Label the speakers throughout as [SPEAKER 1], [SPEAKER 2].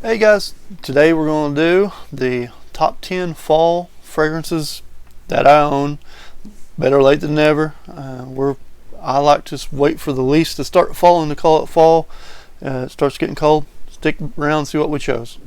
[SPEAKER 1] Hey guys, today we're going to do the top 10 fall fragrances that I own. Better late than never. I like to wait for the leaves to start falling to call it fall. It starts getting cold. Stick around and see what we chose.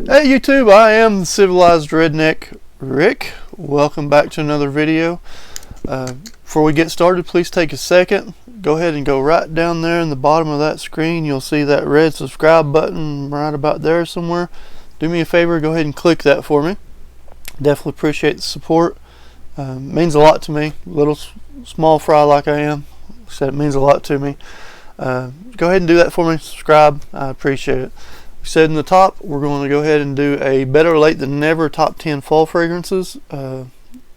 [SPEAKER 1] Hey YouTube, I am the Civilized Redneck Rick. Welcome back to another video. Before we get started, please take a second. Go ahead and go right down there in the bottom of that screen. You'll see that red subscribe button right about there somewhere. Do me a favor, go ahead and click that for me. Definitely appreciate the support. Means a lot to me. Little small fry like I am. Like I said, it means a lot to me. Go ahead and do that for me. Subscribe. I appreciate it. We said in the top, we're going to go ahead and do a better late than never top 10 fall fragrances.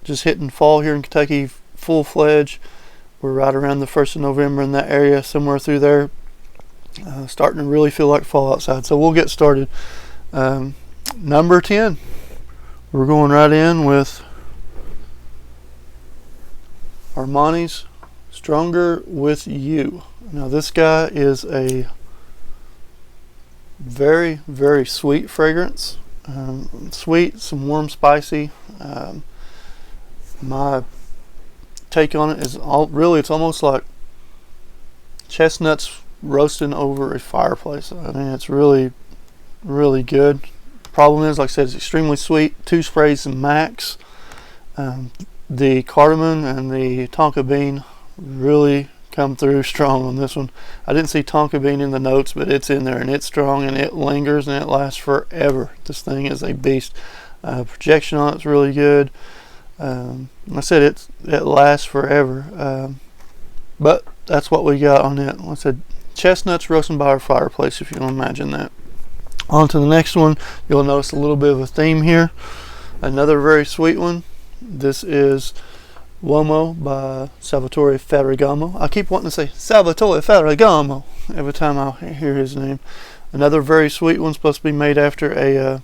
[SPEAKER 1] Just hitting fall here in Kentucky full-fledged. We're right around the 1st of November in that area, somewhere through there. Starting to really feel like fall outside. So we'll get started. Number 10. We're going right in with Armani's Stronger With You. Now this guy is a very, very sweet fragrance. Sweet, some warm, spicy. My take on it is it's almost like chestnuts roasting over a fireplace. I mean, it's really, really good. Problem is, like I said, it's extremely sweet. 2 sprays max. The cardamom and the tonka bean really come through strong on this one. I didn't see tonka bean in the notes, but it's in there and it's strong and it lingers and it lasts forever. This thing is a beast. Projection on it's really good. I said it lasts forever. But that's what we got on it. Like I said, chestnuts roasting by our fireplace, if you can imagine that. On to the next one. You'll notice a little bit of a theme here. Another very sweet one. This is Uomo by Salvatore Ferragamo. I keep wanting to say Salvatore Ferragamo every time I hear his name. Another very sweet one, supposed to be made after a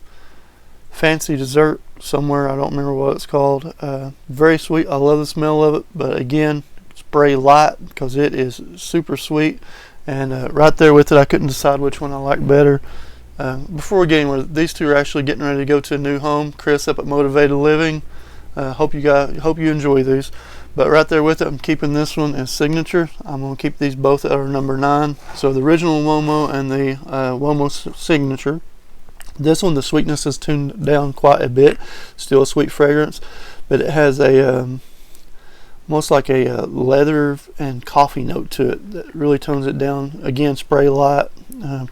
[SPEAKER 1] fancy dessert somewhere. I don't remember what it's called. Very sweet. I love the smell of it, but again, spray light because it is super sweet. And right there with it, I couldn't decide which one I like better. Before we get anywhere, these two are actually getting ready to go to a new home. Chris up at Motivated Living. Hope you enjoy these. But right there with it, I'm keeping this one as signature. I'm going to keep these both at our number 9. So the original Uomo and the Uomo signature. This one, the sweetness is tuned down quite a bit. Still a sweet fragrance, but it has a almost like a leather and coffee note to it that really tones it down. Again, spray light,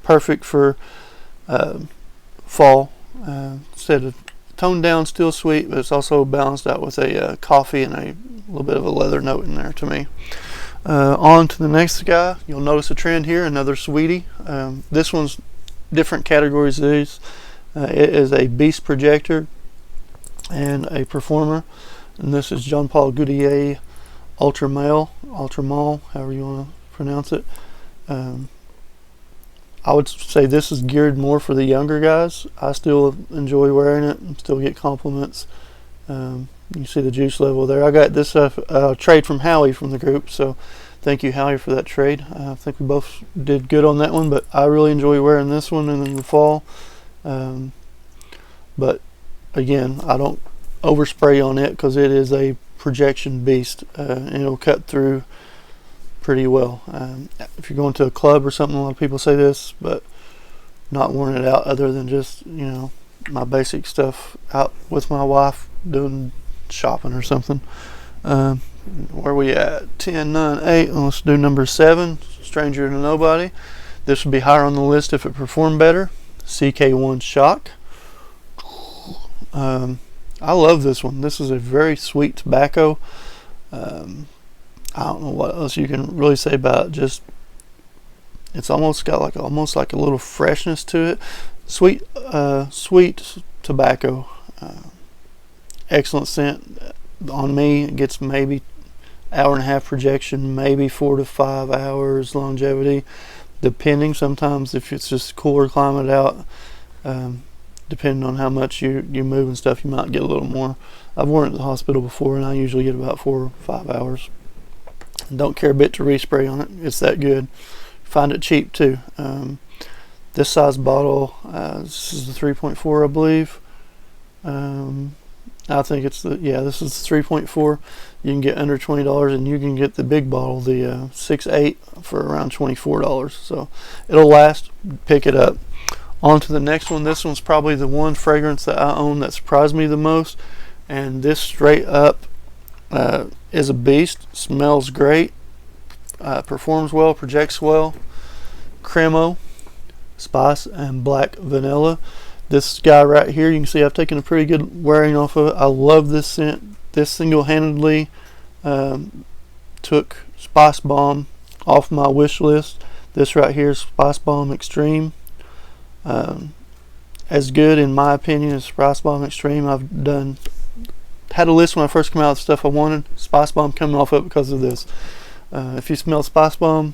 [SPEAKER 1] perfect for fall. Instead of toned down, still sweet, but it's also balanced out with a coffee and a little bit of a leather note in there to me. On to the next guy. You'll notice a trend here, another sweetie. This one's different categories of these. It is a beast projector and a performer, and this is Jean Paul Gaultier Ultra Male, however you want to pronounce it. I would say this is geared more for the younger guys. I still enjoy wearing it and still get compliments. You see the juice level there. I got this trade from Howie from the group, so thank you, Howie, for that trade. I think we both did good on that one, but I really enjoy wearing this one in the fall. But again, I don't overspray on it because it is a projection beast, and it'll cut through pretty well. If you're going to a club or something, a lot of people say this, but not wearing it out other than just, my basic stuff out with my wife doing shopping or something. Where we at? 10, 9, 8. Let's do number 7, Stranger to Nobody. This would be higher on the list if it performed better. CK1 Shock. I love this one. This is a very sweet tobacco. I don't know what else you can really say about it. Just it's almost got like a little freshness to it. Sweet tobacco. Excellent scent. On me, it gets maybe hour-and-a-half projection, maybe 4 to 5 hours longevity, depending. Sometimes if it's just cooler climate out, depending on how much you move and stuff, you might get a little more. I've worn it at the hospital before, and I usually get about 4 or 5 hours. Don't care a bit to respray on it. It's that good. Find it cheap too. This size bottle, this is the 3.4, I believe. I think it's this is the 3.4. You can get under $20, and you can get the big bottle, the 6.8, for around $24. So it'll last. Pick it up. On to the next one. This one's probably the one fragrance that I own that surprised me the most, and this straight up is a beast. Smells great, performs well, projects well. Cremo, spice, and black vanilla. This guy right here, you can see I've taken a pretty good wearing off of it. I love this scent. This single-handedly took Spice Bomb off my wish list. This right here is Spice Bomb Extreme. As good, in my opinion, as Spice Bomb Extreme. I've had a list when I first came out of the stuff I wanted. Spice Bomb coming off it because of this. If you smell Spice Bomb,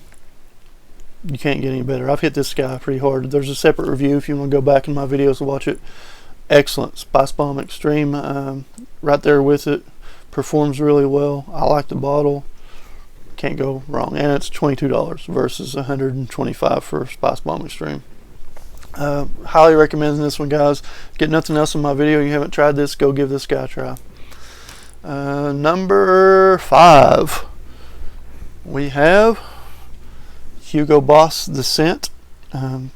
[SPEAKER 1] you can't get any better. I've hit this guy pretty hard. There's a separate review if you want to go back in my videos and watch it. Excellent. Spice Bomb Extreme, right there with it. Performs really well. I like the bottle. Can't go wrong. And it's $22 versus $125 for Spice Bomb Extreme. Highly recommend this one, guys. Get nothing else in my video. You haven't tried this, go give this guy a try. Number 5, we have Hugo Boss The Scent. And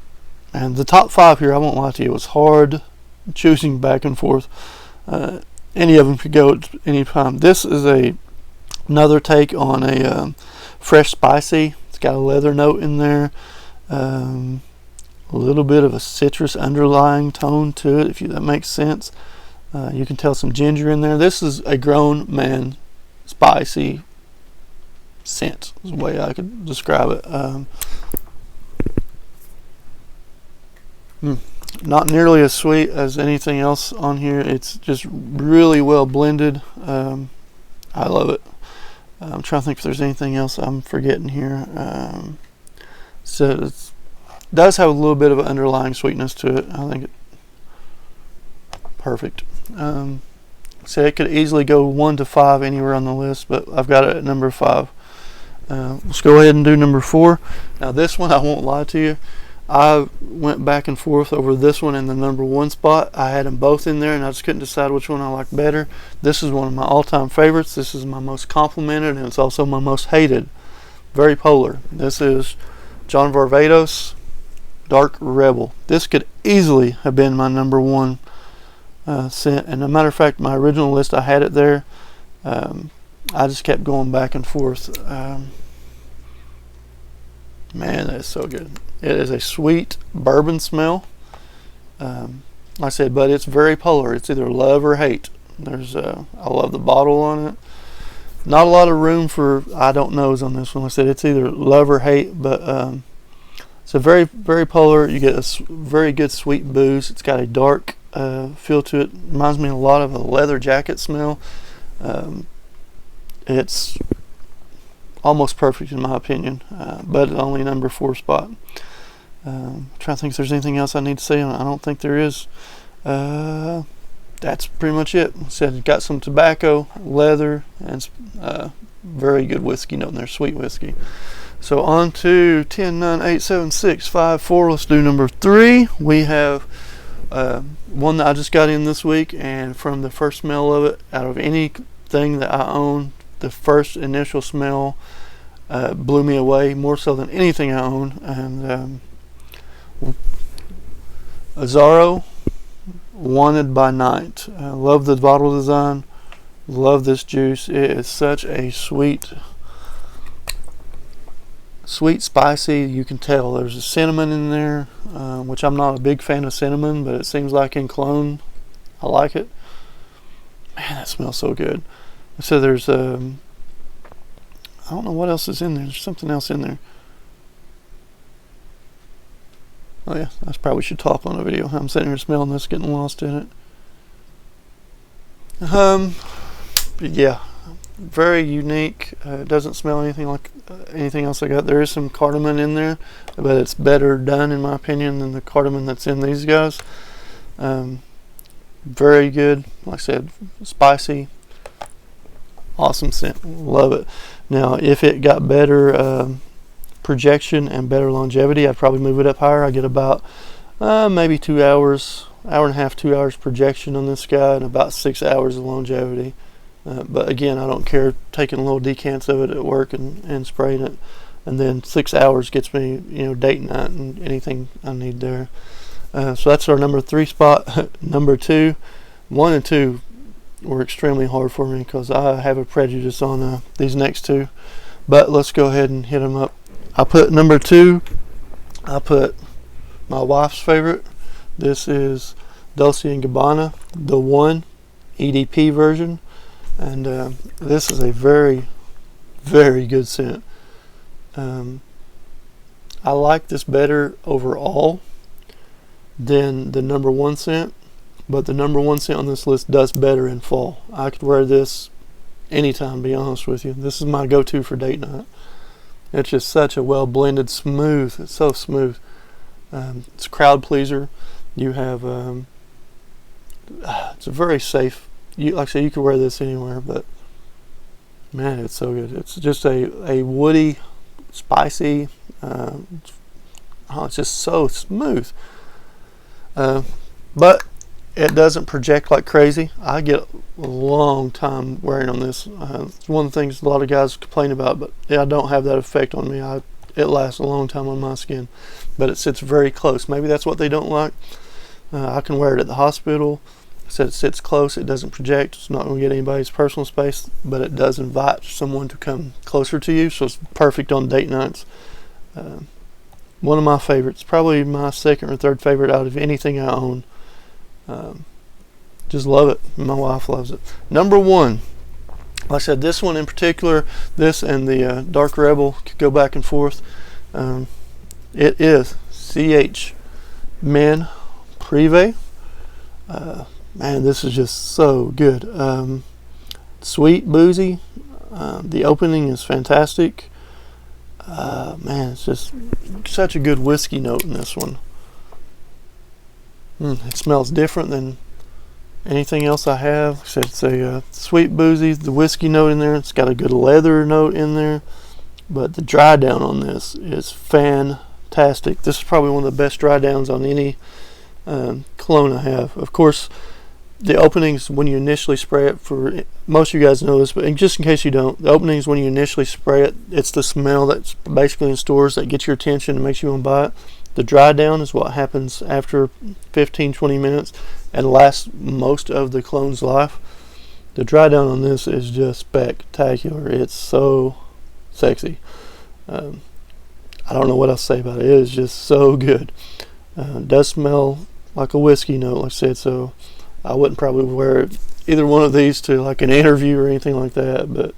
[SPEAKER 1] the top 5 here, I won't lie to you, it was hard choosing back and forth. Any of them could go at any time. This is another take on a fresh spicy. It's got a leather note in there. A little bit of a citrus underlying tone to it, if that makes sense. You can tell some ginger in there. This is a grown man spicy scent, is the way I could describe it. Not nearly as sweet as anything else on here. It's just really well blended. I love it. I'm trying to think if there's anything else I'm forgetting here. So it does have a little bit of an underlying sweetness to it. I think perfect. So it could easily go 1 to 5 anywhere on the list, but I've got it at number 5. Let's go ahead and do number 4. Now this one, I won't lie to you, I went back and forth over this one and the number 1 spot. I had them both in there and I just couldn't decide which one I liked better. This is one of my all-time favorites. This is my most complimented, and it's also my most hated. Very polar. This is John Varvatos Dark Rebel. This could easily have been my number 1 scent, and as a matter of fact, my original list, I had it there. I just kept going back and forth. Man, that is so good. It is a sweet bourbon smell. Like I said, but it's very polar. It's either love or hate. I love the bottle on it. Not a lot of room for I don't knows on this one. Like I said, it's either love or hate, but it's a very, very polar. You get a very good sweet booze. It's got a dark feel to it. Reminds me a lot of a leather jacket smell. It's almost perfect in my opinion, but only number 4 spot. Trying to think if there's anything else I need to say on it. I don't think there is. That's pretty much it. Said it got some tobacco, leather, and very good whiskey note in there, sweet whiskey. So on to 10, 9, 8, 7, 6, 5, 4. Let's do number 3. We have one that I just got in this week, and from the first smell of it, out of anything that I own, the first initial smell blew me away more so than anything I own. And Azzaro Wanted by Night. I love the bottle design. Love this juice. It is such a sweet, spicy. You can tell there's a cinnamon in there, which I'm not a big fan of cinnamon, but it seems like in cologne I like it. Man, that smells so good. So there's I don't know what else is in there. There's something else in there. Oh yeah, I probably should talk on a video. I'm sitting here smelling this, getting lost in it. Yeah, very unique. It doesn't smell anything like anything else I got. There is some cardamom in there, but it's better done in my opinion than the cardamom that's in these guys. Very good. Like I said, spicy, awesome scent. Love it. Now, if it got better projection and better longevity, I'd probably move it up higher. I get about maybe 2 hours, hour and a half, 2 hours projection on this guy, and about 6 hours of longevity. But again, I don't care taking little decants of it at work and spraying it. And then 6 hours gets me, date night and anything I need there. So that's our number 3 spot. Number 2, 1 and 2 were extremely hard for me because I have a prejudice on these next two. But let's go ahead and hit them up. I put number 2, I put my wife's favorite. This is Dolce & Gabbana, the 1 EDP version. And this is a very, very good scent. I like this better overall than the number 1 scent, but the number 1 scent on this list does better in fall. I could wear this anytime, to be honest with you. This is my go-to for date night. It's just such a well blended, smooth. It's so smooth. It's a crowd pleaser. You have it's a very safe. Like I said, you could wear this anywhere, but man, it's so good. It's just a woody, spicy. It's just so smooth. But it doesn't project like crazy. I get a long time wearing on this. It's one of the things a lot of guys complain about, but yeah, I don't have that effect on me. It lasts a long time on my skin, but it sits very close. Maybe that's what they don't like. I can wear it at the hospital. I said it sits close. It doesn't project. It's not going to get anybody's personal space, but it does invite someone to come closer to you. So it's perfect on date nights. One of my favorites, probably my second or third favorite out of anything I own. Just love it. My wife loves it. Number 1, like I said, this one in particular, this and the Dark Rebel could go back and forth. It is CH Men Privé. Man, this is just so good. Sweet, boozy. The opening is fantastic. Man, it's just such a good whiskey note in this one. It smells different than anything else I have. Like I said, it's a sweet, boozy, the whiskey note in there. It's got a good leather note in there. But the dry down on this is fantastic. This is probably one of the best dry downs on any cologne I have. Of course, the openings when you initially spray it, for most of you guys know this, but just in case you don't, the openings when you initially spray it, it's the smell that's basically in stores that gets your attention and makes you want to buy it. The dry down is what happens after 15-20 minutes and lasts most of the cologne's life. The dry down on this is just spectacular. It's so sexy. I don't know what else to say about it. It is just so good. It does smell like a whiskey note, like I said, so I wouldn't probably wear either one of these to like an interview or anything like that, but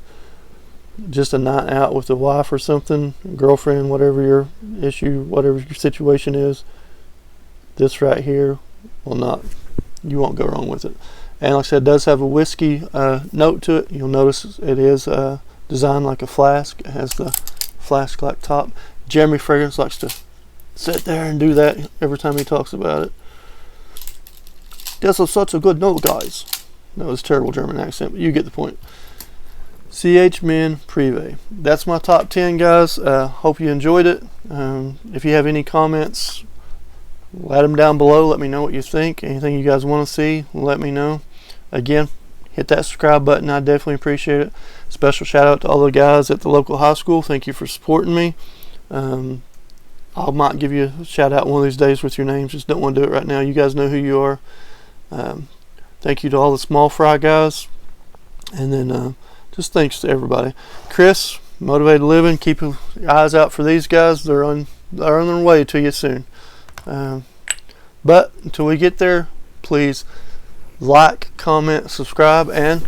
[SPEAKER 1] just a night out with a wife or something, girlfriend, whatever your issue, whatever your situation is, this right here you won't go wrong with it. And like I said, it does have a whiskey note to it. You'll notice it is designed like a flask. It has the flask-like top. Jeremy Fragrance likes to sit there and do that every time he talks about it. This is such a good note, guys. That was a terrible German accent, but you get the point. CH Men Privé. That's my top 10, guys. Hope you enjoyed it. If you have any comments, let them down below. Let me know what you think. Anything you guys want to see, let me know. Again, hit that subscribe button. I definitely appreciate it. Special shout out to all the guys at the local high school. Thank you for supporting me. I might give you a shout out one of these days with your names. Just don't want to do it right now. You guys know who you are. Thank you to all the small fry guys. And then just thanks to everybody. Chris, Motivated Living, keep your eyes out for these guys. They're on their way to you soon. But until we get there, please like, comment, subscribe, and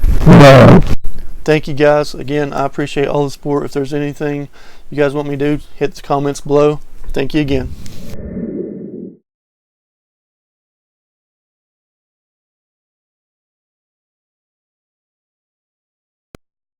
[SPEAKER 1] thank you guys. Again, I appreciate all the support. If there's anything you guys want me to do, hit the comments below. Thank you again.